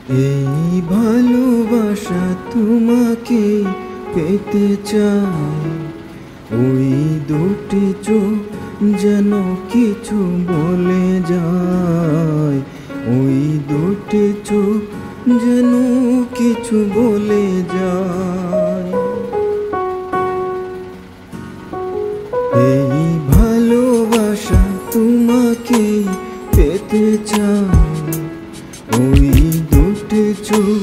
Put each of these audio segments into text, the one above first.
এই ভালোবাসা তোমাকে পেতে চাই। ওই দুটি চোখ যেন কিছু বলে যায়, ওই দুটি চোখ যেন কিছু বলে যায়। এই ভালোবাসা তোমাকে পেতে চাই। ওই দুটি চোখ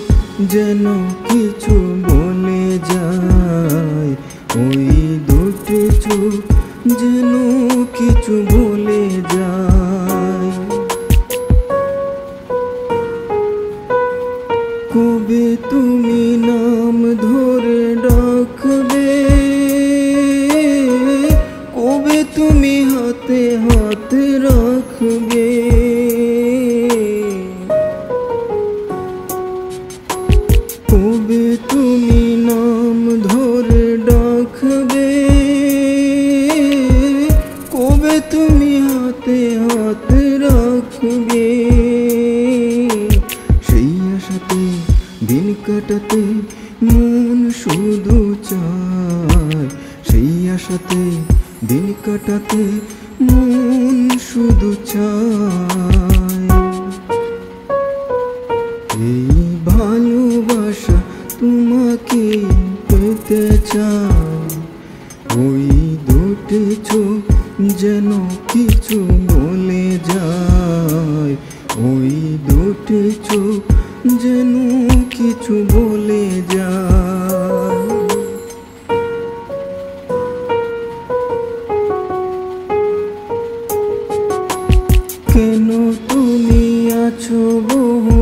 যেন কিছু বলে যায়, ওই দুটি চোখ যেন কিছু বলে যায়। কবে তুমি নাম ধরে ডাকবে, কবে তুমি হাতে হাত রাখবে। কবে তুমি নাম ধরে ডাকবে, কবে তুমি হাতে হাত রাখবে। সেই আশাতে দিন কাটাতে মন শুধু চায়, সেই আশাতে দিন কাটাতে মন শুধু চায়। এই ভালোবাসা তোমাকে পেতে চাই। ওই দুটি চোখ যেন কিছু বলে যায়, ওই দুটি চোখ যেন কিছু বলে যায়। কেন তুমি আছো বহু